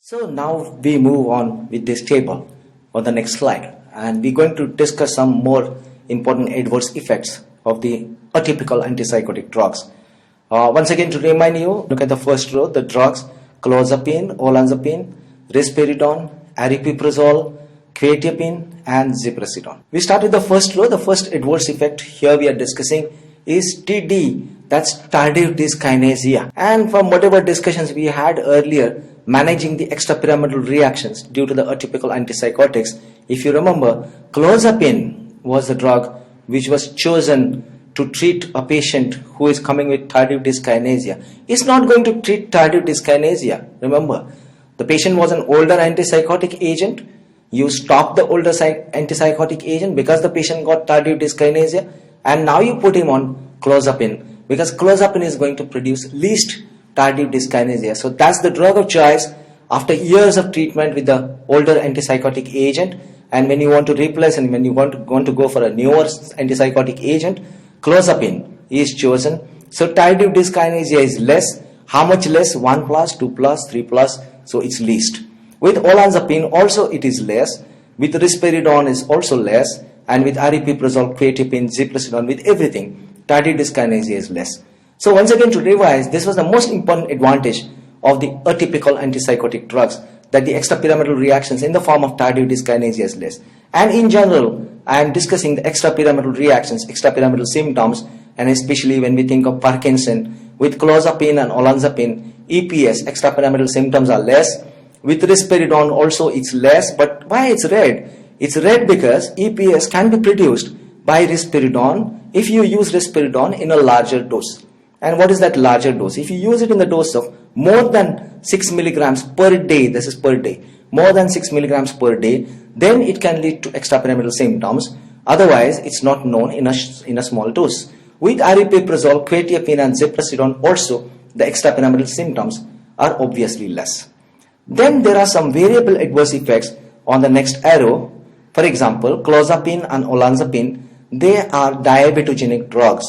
So now we move on with this table on the next slide, and we're going to discuss some more important adverse effects of the atypical antipsychotic drugs. Once again, to remind you, look at the first row, the drugs: clozapine, olanzapine, risperidone, aripiprazole, quetiapine, and ziprasidone. We start with the first row. The first adverse effect here we are discussing is TD, that's tardive dyskinesia. And from whatever discussions we had earlier, managing the extrapyramidal reactions due to the atypical antipsychotics, if you remember, clozapine was the drug which was chosen to treat a patient who is coming with tardive dyskinesia. It's not going to treat tardive dyskinesia. Remember, the patient was an older antipsychotic agent. You stop the older antipsychotic agent because the patient got tardive dyskinesia, and now you put him on clozapine because clozapine is going to produce least tardive dyskinesia. So that's the drug of choice after years of treatment with the older antipsychotic agent. And when you want to replace and when you want to go for a newer antipsychotic agent, clozapine is chosen. So tardive dyskinesia is less. How much less? 1 plus, 2 plus, 3 plus. So it's least. With olanzapine also it is less. With risperidone is also less. And with aripiprazole, quetiapine, ziprasidone, with everything, tardive dyskinesia is less. So once again, to revise, this was the most important advantage of the atypical antipsychotic drugs, that the extrapyramidal reactions in the form of tardive dyskinesia is less. And in general, I am discussing the extrapyramidal reactions, extrapyramidal symptoms, and especially when we think of Parkinson, with clozapine and olanzapine, EPS, extrapyramidal symptoms are less. With risperidone also it's less, but why it's red? It's red because EPS can be produced by risperidone if you use risperidone in a larger dose. And what is that larger dose? If you use it in the dose of more than 6 milligrams per day, this is per day, more than 6 milligrams per day, then it can lead to extrapyramidal symptoms. Otherwise, it's not known in a small dose. With aripiprazole, quetiapine, and ziprasidone also, the extrapyramidal symptoms are obviously less. Then there are some variable adverse effects on the next arrow. For example, clozapine and olanzapine, they are diabetogenic drugs,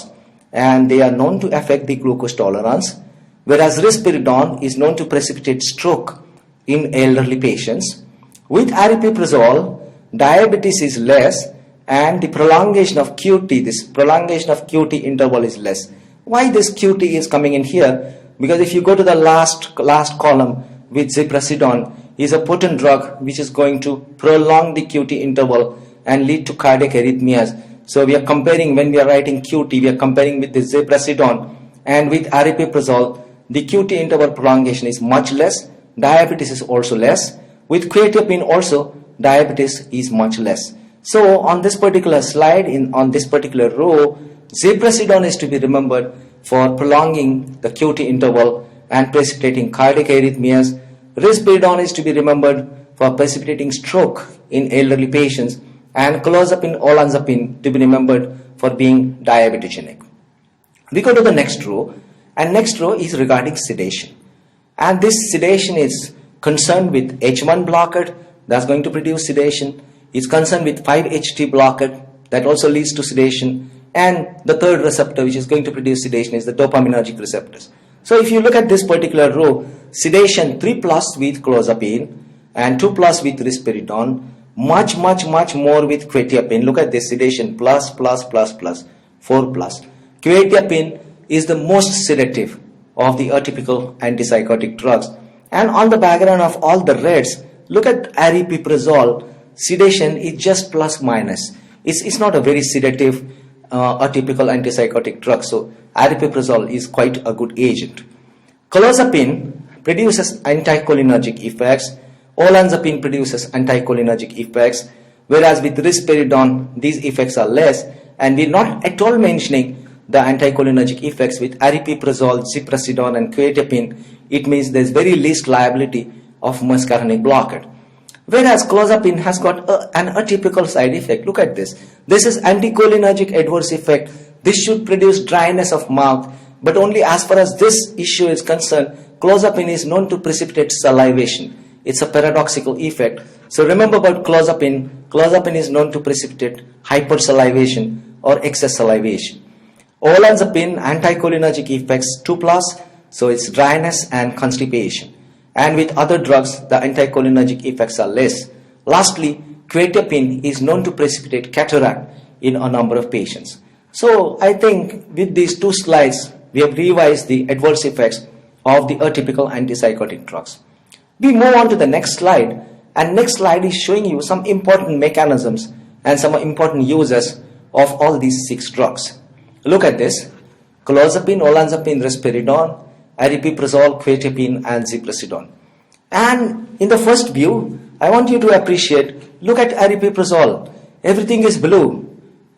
and they are known to affect the glucose tolerance, whereas risperidone is known to precipitate stroke in elderly patients. With aripiprazole, diabetes is less, and the prolongation of QT, this prolongation of QT interval is less. Why this QT is coming in here? Because if you go to the last column, with ziprasidone is a potent drug which is going to prolong the QT interval and lead to cardiac arrhythmias. So we are comparing, when we are writing QT, we are comparing with the ziprasidone, and with aripiprazole, the QT interval prolongation is much less. Diabetes is also less. With quetiapine also, diabetes is much less. So on this particular slide, on this particular row, ziprasidone is to be remembered for prolonging the QT interval and precipitating cardiac arrhythmias. Risperidone is to be remembered for precipitating stroke in elderly patients, and clozapine, olanzapine to be remembered for being diabetogenic. We go to the next row, and next row is regarding sedation. And this sedation is concerned with H1 blockade, that's going to produce sedation. It's concerned with 5-HT blockade, that also leads to sedation. And the third receptor which is going to produce sedation is the dopaminergic receptors. So if you look at this particular row, sedation 3 plus with clozapine and 2 plus with risperidone, much more with quetiapine. Look at this, sedation plus 4 plus. Quetiapine is the most sedative of the atypical antipsychotic drugs. And on the background of all the reds, look at aripiprazole. Sedation is just plus minus. It's not a very sedative atypical antipsychotic drug. So aripiprazole is quite a good agent. Clozapine produces anticholinergic effects. Olanzapine produces anticholinergic effects, whereas with risperidone, these effects are less, and we're not at all mentioning the anticholinergic effects with aripiprazole, ziprasidone, and quetiapine. It means there's very least liability of muscarinic blockade. Whereas clozapine has got an atypical side effect. Look at this. This is anticholinergic adverse effect. This should produce dryness of mouth, but only as far as this issue is concerned, clozapine is known to precipitate salivation. It's a paradoxical effect. So remember about clozapine. Clozapine is known to precipitate hypersalivation or excess salivation. Olanzapine, anticholinergic effects 2 plus, so it's dryness and constipation. and with other drugs, the anticholinergic effects are less. Lastly, quetiapine is known to precipitate cataract in a number of patients. So I think with these two slides, we have revised the adverse effects of the atypical antipsychotic drugs. We move on to the next slide, and next slide is showing you some important mechanisms and some important uses of all these 6 drugs. Look at this: clozapine, olanzapine, risperidone, aripiprazole, quetiapine, and ziprasidone. And in the first view, I want you to appreciate, look at aripiprazole. Everything is blue.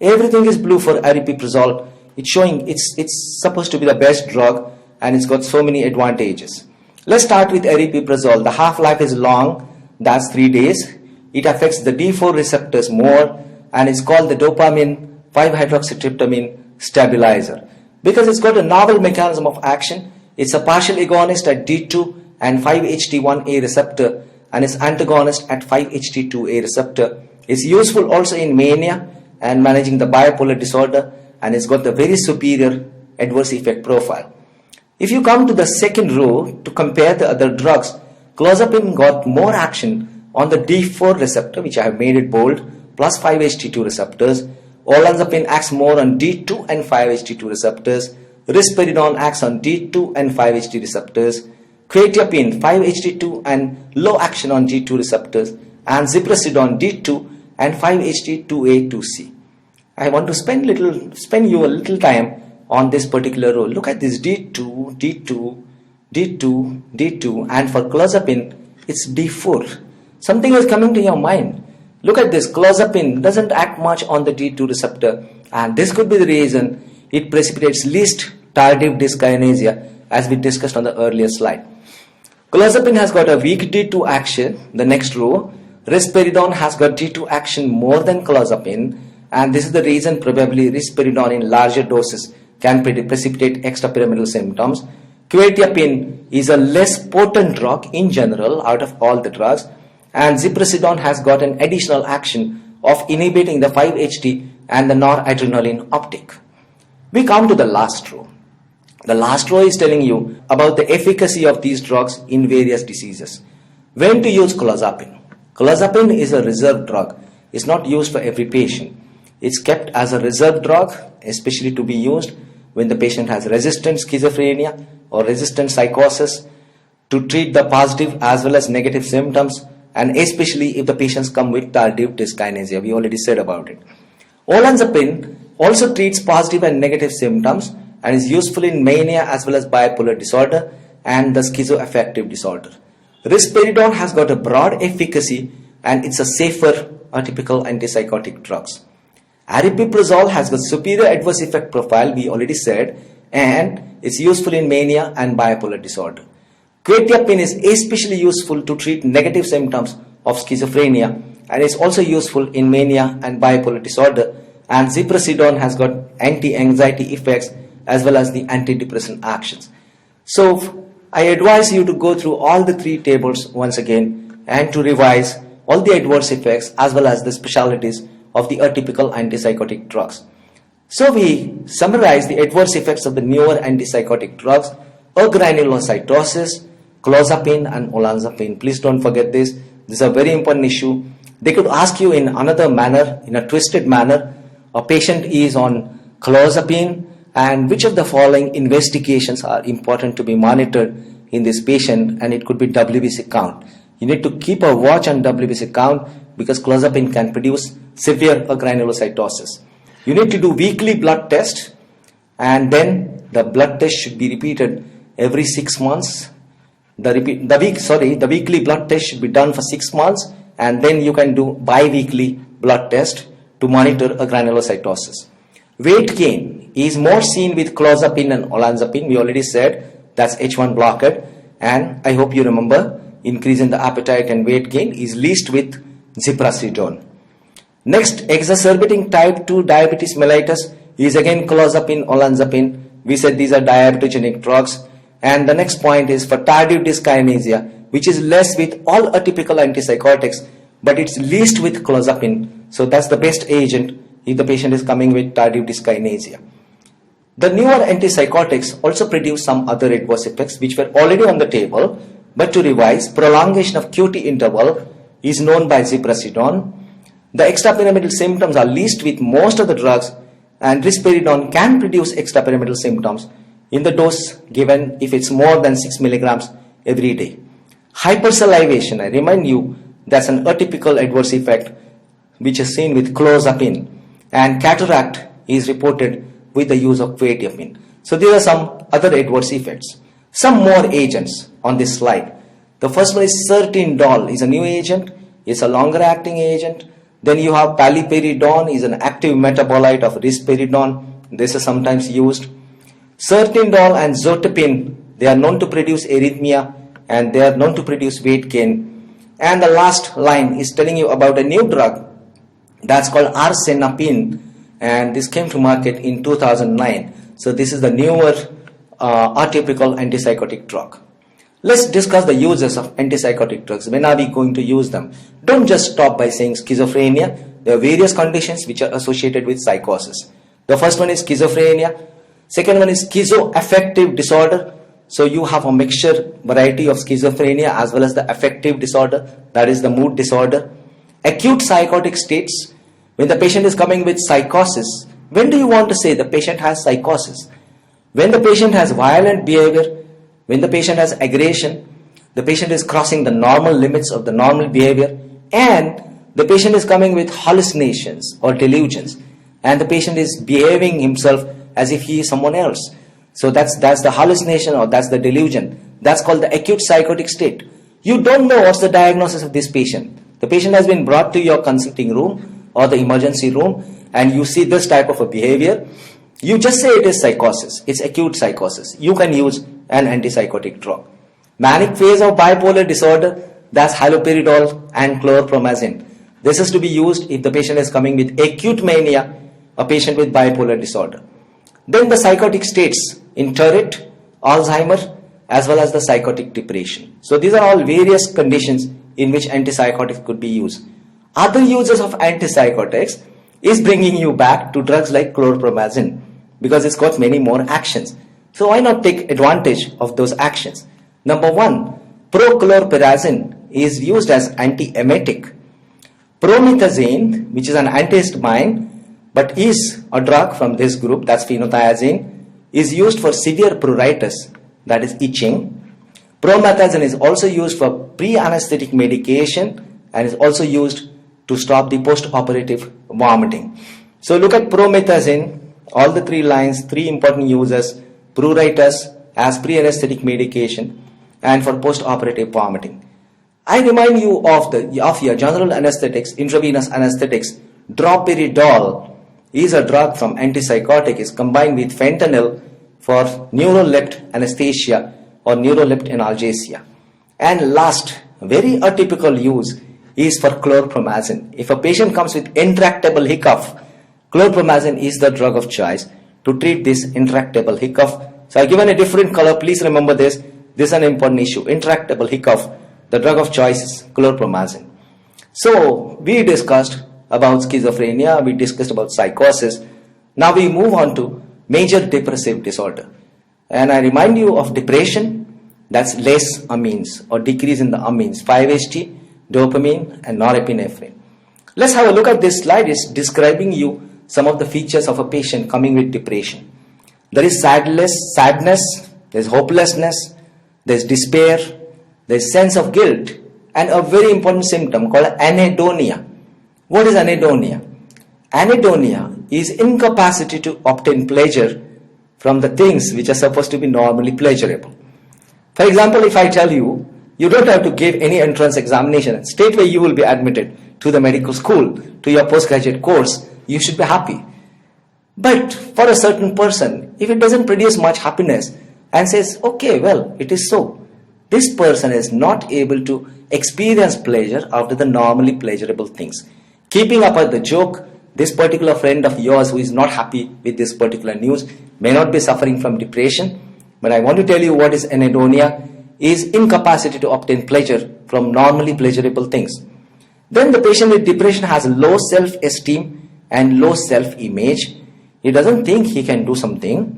Everything is blue for aripiprazole. It's showing it's supposed to be the best drug, and it's got so many advantages. Let's start with aripiprazole. The half-life is long, that's 3 days. It affects the D4 receptors more, and it's called the dopamine 5-hydroxytryptamine stabilizer. Because it's got a novel mechanism of action, it's a partial agonist at D2 and 5-HT1A receptor, and it's antagonist at 5-HT2A receptor. It's useful also in mania and managing the bipolar disorder, and it's got the very superior adverse effect profile. If you come to the second row to compare the other drugs, clozapine got more action on the D4 receptor, which I have made it bold, plus 5-HT2 receptors. Olanzapine acts more on D2 and 5-HT2 receptors. Risperidone acts on D2 and 5-HT receptors. Quetiapine 5-HT2 and low action on D2 receptors. And ziprasidone D2 and 5-HT2A2C. I want to spend you a little time on this particular row. Look at this: D2, D2, D2, D2, and for clozapine, it's D4. Something is coming to your mind. Look at this: clozapine doesn't act much on the D2 receptor, and this could be the reason it precipitates least tardive dyskinesia, as we discussed on the earlier slide. Clozapine has got a weak D2 action, the next row. Risperidone has got D2 action more than clozapine, and this is the reason probably risperidone in larger doses can precipitate extrapyramidal symptoms. Quetiapine is a less potent drug in general out of all the drugs, and ziprasidone has got an additional action of inhibiting the 5-HT and the noradrenaline uptake. We come to the last row. The last row is telling you about the efficacy of these drugs in various diseases. When to use clozapine? Clozapine is a reserve drug. It's not used for every patient. It's kept as a reserve drug, especially to be used when the patient has resistant schizophrenia or resistant psychosis, to treat the positive as well as negative symptoms, and especially if the patients come with tardive dyskinesia. We already said about it. Olanzapine also treats positive and negative symptoms and is useful in mania as well as bipolar disorder and the schizoaffective disorder. Risperidone has got a broad efficacy, and it's a safer atypical antipsychotic drugs. Aripiprazole has got superior adverse effect profile, we already said, and it's useful in mania and bipolar disorder. Quetiapine is especially useful to treat negative symptoms of schizophrenia, and is also useful in mania and bipolar disorder. And ziprasidone has got anti-anxiety effects as well as the antidepressant actions. So I advise you to go through all the 3 tables once again and to revise all the adverse effects as well as the specialties of the atypical antipsychotic drugs. So we summarize the adverse effects of the newer antipsychotic drugs: agranulocytosis, clozapine, and olanzapine. Please don't forget this. This is a very important issue. They could ask you in another manner, in a twisted manner, a patient is on clozapine, and which of the following investigations are important to be monitored in this patient, and it could be WBC count. You need to keep a watch on WBC count because clozapine can produce severe agranulocytosis. You need to do weekly blood test, and then the blood test should be repeated every 6 months. The weekly blood test should be done for 6 months, and then you can do bi-weekly blood test to monitor agranulocytosis. Weight gain is more seen with clozapine and olanzapine. We already said that's H1 blocker, and I hope you remember increase in the appetite and weight gain is least with ziprasidone. Next, exacerbating type 2 diabetes mellitus is again clozapine, olanzapine. We said these are diabetogenic drugs. And the next point is for tardive dyskinesia, which is less with all atypical antipsychotics, but it's least with clozapine. So that's the best agent if the patient is coming with tardive dyskinesia. The newer antipsychotics also produce some other adverse effects which were already on the table, But to revise, prolongation of QT interval is known by ziprasidone. The extrapyramidal symptoms are least with most of the drugs, and risperidone can produce extrapyramidal symptoms in the dose given if it's more than 6 milligrams every day. Hypersalivation, I remind you, that's an atypical adverse effect which is seen with clozapine, and cataract is reported with the use of quetiapine. So there are some other adverse effects. Some more agents on this slide. The first one is sertindol, is a new agent. It's a longer acting agent. Then you have paliperidone, is an active metabolite of risperidone. This is sometimes used. Sertindol and zotapine, they are known to produce arrhythmia and they are known to produce weight gain. And the last line is telling you about a new drug that's called arsenapine, and this came to market in 2009. So this is the newer atypical antipsychotic drug. Let's discuss the uses of antipsychotic drugs. When are we going to use them? Don't just stop by saying schizophrenia. There are various conditions which are associated with psychosis. The first one is schizophrenia. Second one is schizoaffective disorder. So you have a mixture variety of schizophrenia as well as the affective disorder, that is the mood disorder. Acute psychotic states, when the patient is coming with psychosis. When do you want to say the patient has psychosis? When the patient has violent behavior, when the patient has aggression, the patient is crossing the normal limits of the normal behavior, and the patient is coming with hallucinations or delusions, and the patient is behaving himself as if he is someone else. So that's the hallucination or that's the delusion. That's called the acute psychotic state. You don't know what's the diagnosis of this patient. The patient has been brought to your consulting room or the emergency room, and you see this type of a behavior. You just say it is psychosis. It's acute psychosis. You can use an antipsychotic drug. Manic phase of bipolar disorder, that's haloperidol and chlorpromazine. This is to be used if the patient is coming with acute mania, a patient with bipolar disorder. Then the psychotic states in Tourette, Alzheimer, as well as the psychotic depression. So these are all various conditions in which antipsychotics could be used. Other uses of antipsychotics is bringing you back to drugs like chlorpromazine, because it's got many more actions. So why not take advantage of those actions? Number one, prochlorperazine is used as antiemetic. Promethazine, which is an antihistamine, but is a drug from this group, that's phenothiazine, is used for severe pruritus, that is itching. Promethazine is also used for pre-anesthetic medication and is also used to stop the post-operative vomiting. So look at promethazine, all the three lines, three important uses: pruritus as pre-anesthetic medication and for post-operative vomiting. I remind you of your general anesthetics, intravenous anesthetics. Droperidol is a drug from antipsychotic, is combined with fentanyl for neurolept anesthesia or neurolept analgesia. And last, very atypical use is for chlorpromazine. If a patient comes with intractable hiccough, chlorpromazine is the drug of choice to treat this intractable hiccough. So I've given a different color. Please remember this. This is an important issue. Intractable hiccough. The drug of choice is chlorpromazine. So we discussed about schizophrenia. We discussed about psychosis. Now we move on to major depressive disorder. And I remind you of depression. That's less amines or decrease in the amines. 5-HT, dopamine and norepinephrine. Let's have a look at this slide. It's describing you some of the features of a patient coming with depression. There is sadness, there's hopelessness, there's despair, there's sense of guilt, and a very important symptom called anhedonia. What is anhedonia? Anhedonia is incapacity to obtain pleasure from the things which are supposed to be normally pleasurable. For example, if I tell you, you don't have to give any entrance examination, straightway you will be admitted to the medical school, to your postgraduate course, you should be happy. But for a certain person, if it doesn't produce much happiness and says, okay, well, it is so, this person is not able to experience pleasure after the normally pleasurable things. Keeping up with the joke, this particular friend of yours who is not happy with this particular news may not be suffering from depression, but I want to tell you what is anhedonia, is incapacity to obtain pleasure from normally pleasurable things. Then the patient with depression has low self-esteem and low self-image. He doesn't think he can do something.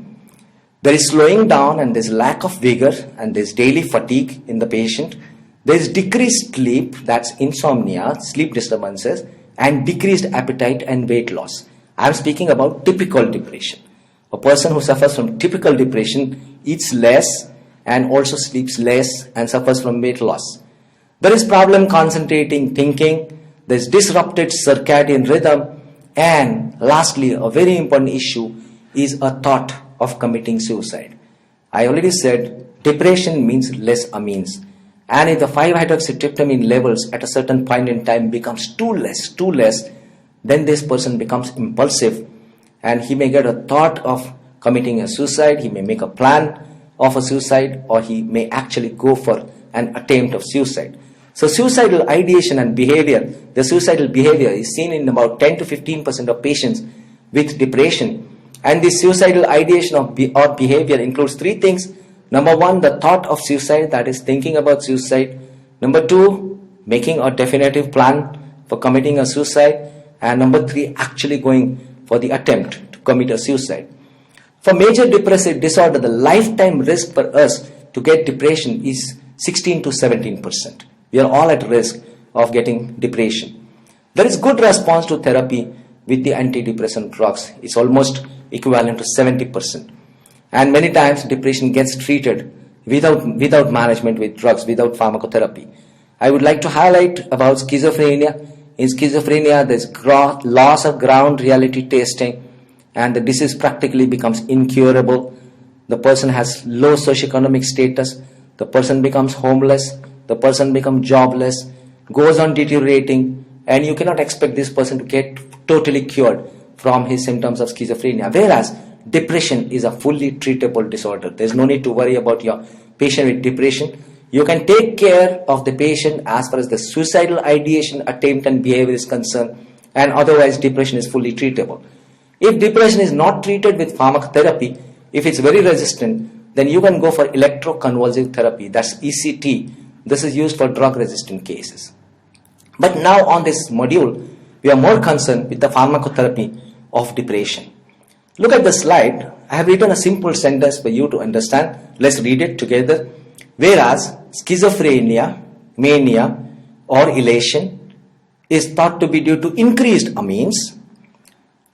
There is slowing down and there's lack of vigor and there's daily fatigue in the patient. There is decreased sleep, that's insomnia, sleep disturbances, and decreased appetite and weight loss. I am speaking about typical depression. A person who suffers from typical depression eats less and also sleeps less and suffers from weight loss. There is problem concentrating, thinking, there is disrupted circadian rhythm, and lastly, a very important issue is a thought of committing suicide. I already said depression means less amines. And if the 5-hydroxytryptamine levels at a certain point in time becomes too less, then this person becomes impulsive and he may get a thought of committing a suicide, he may make a plan of a suicide, or he may actually go for an attempt of suicide. So suicidal ideation and behavior, the suicidal behavior is seen in about 10 to 15% of patients with depression. And this suicidal ideation or behavior includes three things. Number one, the thought of suicide, that is thinking about suicide. Number two, making a definitive plan for committing a suicide. And number three, actually going for the attempt to commit a suicide. For major depressive disorder, the lifetime risk for us to get depression is 16 to 17%. We are all at risk of getting depression. There is good response to therapy with the antidepressant drugs. It's almost equivalent to 70%. And many times depression gets treated without management with drugs, without pharmacotherapy. I would like to highlight about schizophrenia. In schizophrenia, there's loss of ground reality testing, and the disease practically becomes incurable. The person has low socioeconomic status, the person becomes homeless, the person becomes jobless, goes on deteriorating, and you cannot expect this person to get totally cured from his symptoms of schizophrenia. Whereas depression is a fully treatable disorder. There's no need to worry about your patient with depression. You can take care of the patient as far as the suicidal ideation, attempt and behavior is concerned, and otherwise depression is fully treatable. If depression is not treated with pharmacotherapy, if it's very resistant, then you can go for electroconvulsive therapy, that's ECT. This is used for drug-resistant cases. But now on this module, we are more concerned with the pharmacotherapy of depression. Look at the slide. I have written a simple sentence for you to understand. Let's read it together. Whereas schizophrenia, mania, or elation is thought to be due to increased amines,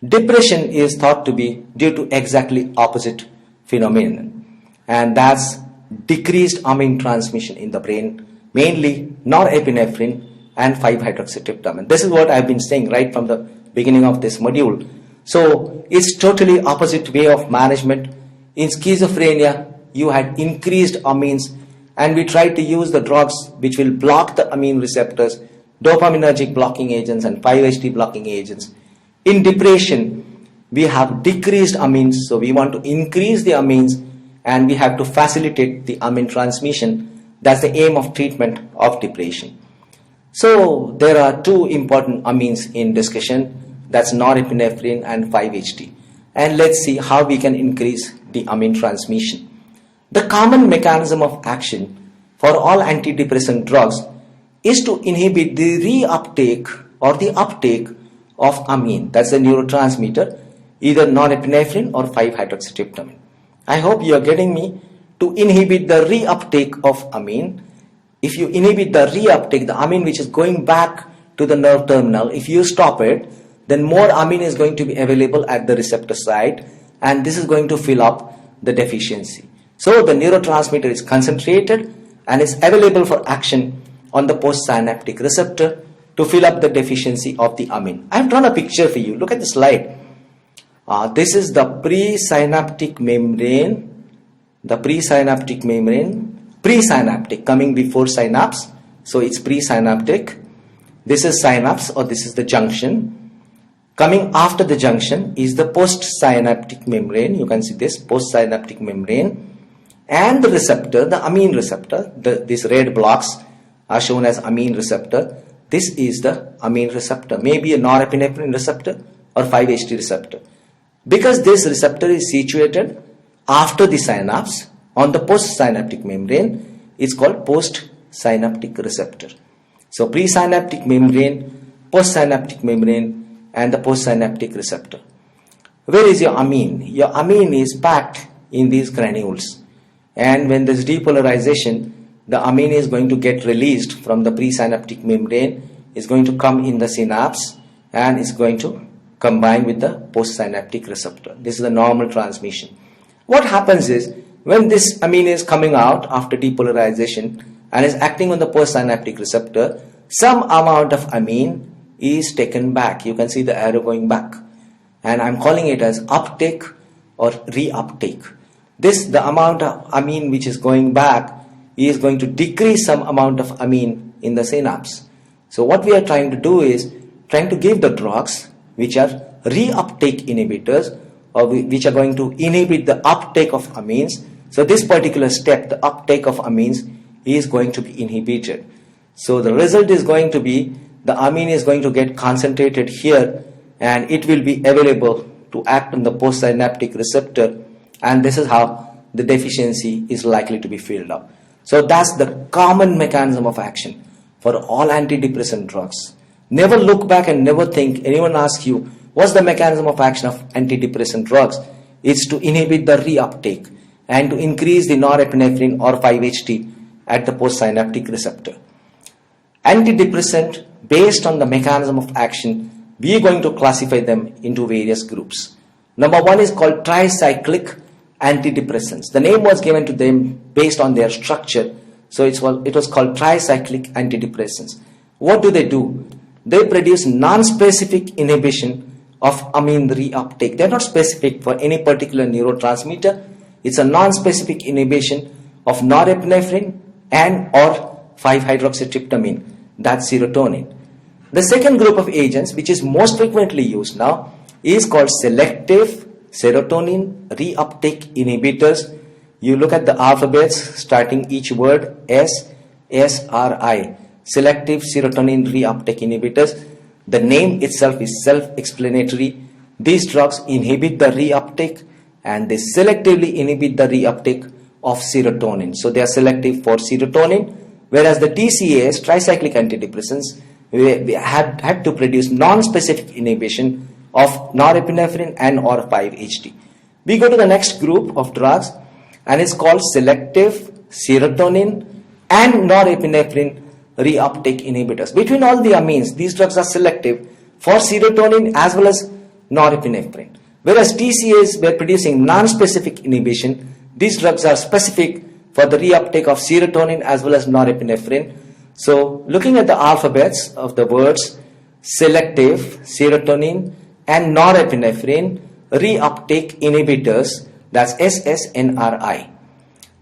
depression is thought to be due to exactly opposite phenomenon, and that's decreased amine transmission in the brain, mainly norepinephrine and 5-hydroxytryptamine. This is what I've been saying right from the beginning of this module. So it's totally opposite way of management. In schizophrenia, you had increased amines, and we tried to use the drugs which will block the amine receptors, dopaminergic blocking agents and 5-HT blocking agents. In depression, we have decreased amines, so we want to increase the amines and we have to facilitate the amine transmission. That's the aim of treatment of depression. So there are two important amines in discussion, that's norepinephrine and 5-HT. And let's see how we can increase the amine transmission. The common mechanism of action for all antidepressant drugs is to inhibit the reuptake or the uptake of amine, that's the neurotransmitter, either norepinephrine or 5-hydroxytryptamine. I hope you are getting me. To inhibit the reuptake of amine, if you inhibit the reuptake, the amine which is going back to the nerve terminal, if you stop it, then more amine is going to be available at the receptor site, and this is going to fill up the deficiency. So the neurotransmitter is concentrated and is available for action on the postsynaptic receptor to fill up the deficiency of the amine. I have drawn a picture for you. Look at the slide. This is the presynaptic membrane. The presynaptic membrane, presynaptic coming before synapse. So it's presynaptic. This is synapse, or this is the junction. Coming after the junction is the postsynaptic membrane. You can see this postsynaptic membrane. And the receptor, the amine receptor, these red blocks are shown as amine receptor. This is the amine receptor, maybe a norepinephrine receptor or 5-HT receptor. Because this receptor is situated after the synapse on the postsynaptic membrane, it's called postsynaptic receptor. So presynaptic membrane, postsynaptic membrane, and the postsynaptic receptor. Where is your amine? Your amine is packed in these granules. And when there's depolarization, the amine is going to get released from the presynaptic membrane, is going to come in the synapse, and is going to combine with the postsynaptic receptor. This is the normal transmission. What happens is, when this amine is coming out after depolarization and is acting on the postsynaptic receptor, some amount of amine is taken back. You can see the arrow going back. And I'm calling it as uptake or reuptake. The amount of amine which is going back is going to decrease some amount of amine in the synapse. So what we are trying to do is trying to give the drugs which are reuptake inhibitors, or which are going to inhibit the uptake of amines. So this particular step, the uptake of amines, is going to be inhibited. So the result is going to be the amine is going to get concentrated here, and it will be available to act on the postsynaptic receptor, and this is how the deficiency is likely to be filled up. So that's the common mechanism of action for all antidepressant drugs. Never look back and never think, anyone asks you, what's the mechanism of action of antidepressant drugs? It's to inhibit the reuptake and to increase the norepinephrine or 5-HT at the postsynaptic receptor. Antidepressant, based on the mechanism of action, we are going to classify them into various groups. Number one is called tricyclic antidepressants. The name was given to them based on their structure, so it was called tricyclic antidepressants. What do? They produce non-specific inhibition of amine reuptake. They are not specific for any particular neurotransmitter. It's a non-specific inhibition of norepinephrine and or 5-hydroxytryptamine, that's serotonin. The second group of agents, which is most frequently used now, is called selective serotonin reuptake inhibitors. You look at the alphabets starting each word SSRI, selective serotonin reuptake inhibitors. The name itself is self-explanatory. These drugs inhibit the reuptake and they selectively inhibit the reuptake of serotonin. So they are selective for serotonin, whereas the TCAs, tricyclic antidepressants, we had to produce non-specific inhibition of norepinephrine and or 5-HT. We go to the next group of drugs, and it's called selective serotonin and norepinephrine reuptake inhibitors. Between all the amines, these drugs are selective for serotonin as well as norepinephrine. Whereas TCAs were producing non-specific inhibition, these drugs are specific for the reuptake of serotonin as well as norepinephrine. So looking at the alphabets of the words selective serotonin and norepinephrine reuptake inhibitors, that's SSNRI.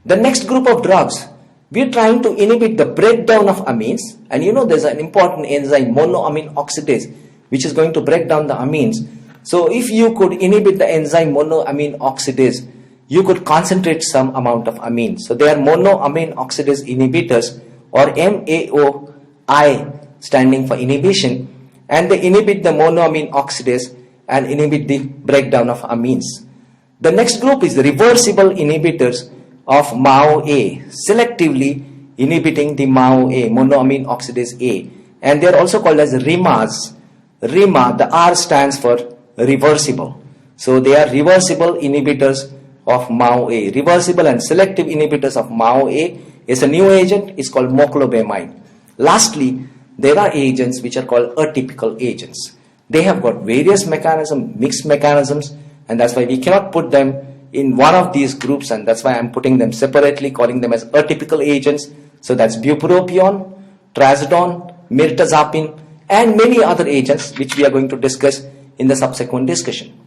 The next group of drugs, we're trying to inhibit the breakdown of amines, and you know there's an important enzyme, monoamine oxidase, which is going to break down the amines. So if you could inhibit the enzyme monoamine oxidase, you could concentrate some amount of amine. So they are monoamine oxidase inhibitors, or MAOI standing for inhibition, and they inhibit the monoamine oxidase and inhibit the breakdown of amines. The next group is the reversible inhibitors of MAO-A, selectively inhibiting the MAO-A, monoamine oxidase A, and they are also called as RIMAs. RIMA, the R stands for reversible. So they are reversible inhibitors of MAO-A. Reversible and selective inhibitors of MAO-A is a new agent, it's called moclobemide. Lastly, there are agents which are called atypical agents. They have got various mechanisms, mixed mechanisms, and that's why we cannot put them in one of these groups, and that's why I'm putting them separately, calling them as atypical agents. So that's bupropion, trazodone, mirtazapine, and many other agents which we are going to discuss in the subsequent discussion.